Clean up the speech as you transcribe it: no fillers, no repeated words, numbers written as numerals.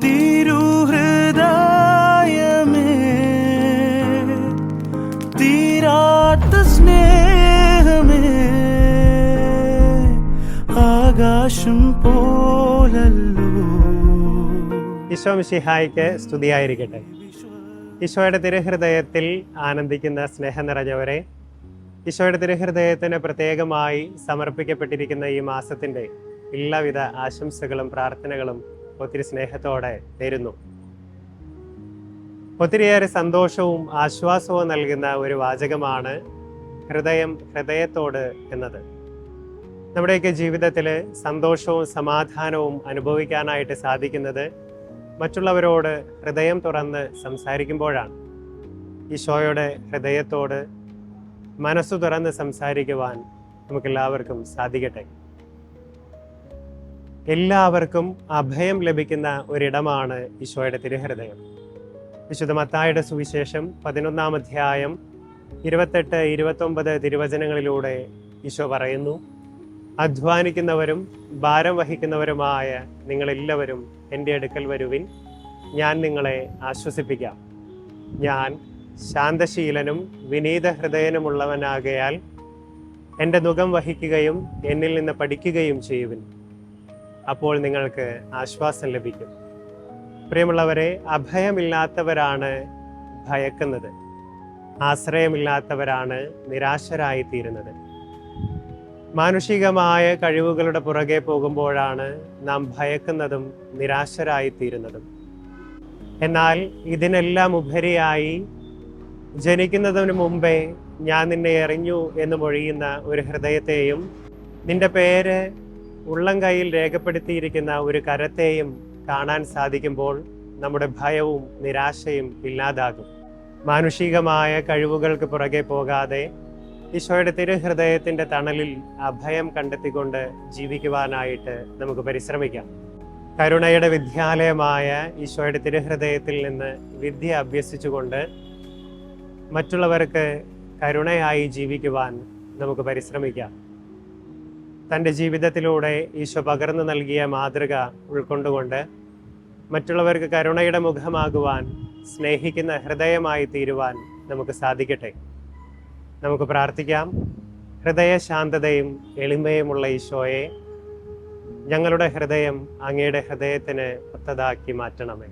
തിരുഹൃദയമേ, തീരാത്ത സ്നേഹമേ, ആകാശം പോലല്ലോ. ഈശോ മിശിഹായ്ക്ക് സ്തുതിയായിരിക്കട്ടെ. ഈശോയുടെ തിരുഹൃദയത്തിൽ ആനന്ദിക്കുന്ന സ്നേഹം നിറഞ്ഞവരെ, ഈശോയുടെ തിരുഹൃദയത്തിന് പ്രത്യേകമായി സമർപ്പിക്കപ്പെട്ടിരിക്കുന്ന ഈ മാസത്തിൻ്റെ എല്ലാവിധ ആശംസകളും പ്രാർത്ഥനകളും ഒത്തിരി സ്നേഹത്തോടെ തരുന്നു. ഒത്തിരിയേറെ സന്തോഷവും ആശ്വാസവും നൽകുന്ന ഒരു വാചകമാണ് ഹൃദയം ഹൃദയത്തോട് എന്നത്. നമ്മുടെയൊക്കെ ജീവിതത്തിൽ സന്തോഷവും സമാധാനവും അനുഭവിക്കാനായിട്ട് സാധിക്കുന്നത് മറ്റുള്ളവരോട് ഹൃദയം തുറന്ന് സംസാരിക്കുമ്പോഴാണ്. ഈശോയുടെ ഹൃദയത്തോട് മനസ്സു തുറന്ന് സംസാരിക്കുവാൻ നമുക്കെല്ലാവർക്കും സാധിക്കട്ടെ. എല്ലാവർക്കും അഭയം ലഭിക്കുന്ന ഒരിടമാണ് ഈശോയുടെ തിരുഹൃദയം. വിശുദ്ധ മത്തായിയുടെ സുവിശേഷം 11-ാം അധ്യായം 28-29 തിരുവചനങ്ങളിലൂടെ ഈശോ പറയുന്നു, അധ്വാനിക്കുന്നവരും ഭാരം വഹിക്കുന്നവരുമായ നിങ്ങളെല്ലാവരും എൻ്റെ അടുക്കൽ വരുവിൻ, ഞാൻ നിങ്ങളെ ആശ്വസിപ്പിക്കാം. ഞാൻ ശാന്തശീലനും വിനീത ഹൃദയനുമുള്ളവനാകയാൽ എൻ്റെ നുകം വഹിക്കുകയും എന്നിൽ നിന്ന് പഠിക്കുകയും ചെയ്യുവിൻ, അപ്പോൾ നിങ്ങൾക്ക് ആശ്വാസം ലഭിക്കും. പ്രിയമുള്ളവരെ, അഭയമില്ലാത്തവരാണ് ഭയക്കുന്നത്, ആശ്രയമില്ലാത്തവരാണ് നിരാശരായിത്തീരുന്നത്. മാനുഷികമായ കഴിവുകളുടെ പുറകെ പോകുമ്പോഴാണ് നാം ഭയക്കുന്നതും നിരാശരായിത്തീരുന്നതും. എന്നാൽ ഇതിനെല്ലാം ഉപരിയായി ജനിക്കുന്നതിന് മുമ്പേ ഞാൻ നിന്നെ അറിഞ്ഞു എന്ന് മൊഴിയുന്ന ഒരു ഹൃദയത്തെയും നിന്റെ പേര് ഉള്ളം കൈയിൽ രേഖപ്പെടുത്തിയിരിക്കുന്ന ഒരു കരത്തെയും കാണാൻ സാധിക്കുമ്പോൾ നമ്മുടെ ഭയവും നിരാശയും ഇല്ലാതാകും. മാനുഷികമായ കഴിവുകൾക്ക് പുറകെ പോകാതെ ഈശോയുടെ തിരുഹൃദയത്തിൻ്റെ തണലിൽ അഭയം കണ്ടെത്തിക്കൊണ്ട് ജീവിക്കുവാനായിട്ട് നമുക്ക് പരിശ്രമിക്കാം. കരുണയുടെ വിദ്യാലയമായ ഈശോയുടെ തിരുഹൃദയത്തിൽ നിന്ന് വിദ്യ അഭ്യസിച്ചുകൊണ്ട് മറ്റുള്ളവർക്ക് കരുണയായി ജീവിക്കുവാൻ നമുക്ക് പരിശ്രമിക്കാം. തൻ്റെ ജീവിതത്തിലൂടെ ഈശോ പകർന്നു നൽകിയ മാതൃക ഉൾക്കൊണ്ടുകൊണ്ട് മറ്റുള്ളവർക്ക് കരുണയുടെ മുഖമാകുവാൻ, സ്നേഹിക്കുന്ന ഹൃദയമായി തീരുവാൻ നമുക്ക് സാധിക്കട്ടെ. നമുക്ക് പ്രാർത്ഥിക്കാം. ഹൃദയശാന്തതയും എളിമയുമുള്ള ഈശോയെ, ഞങ്ങളുടെ ഹൃദയം അങ്ങയുടെ ഹൃദയത്തിന് ഒത്തതാക്കി മാറ്റണമേ.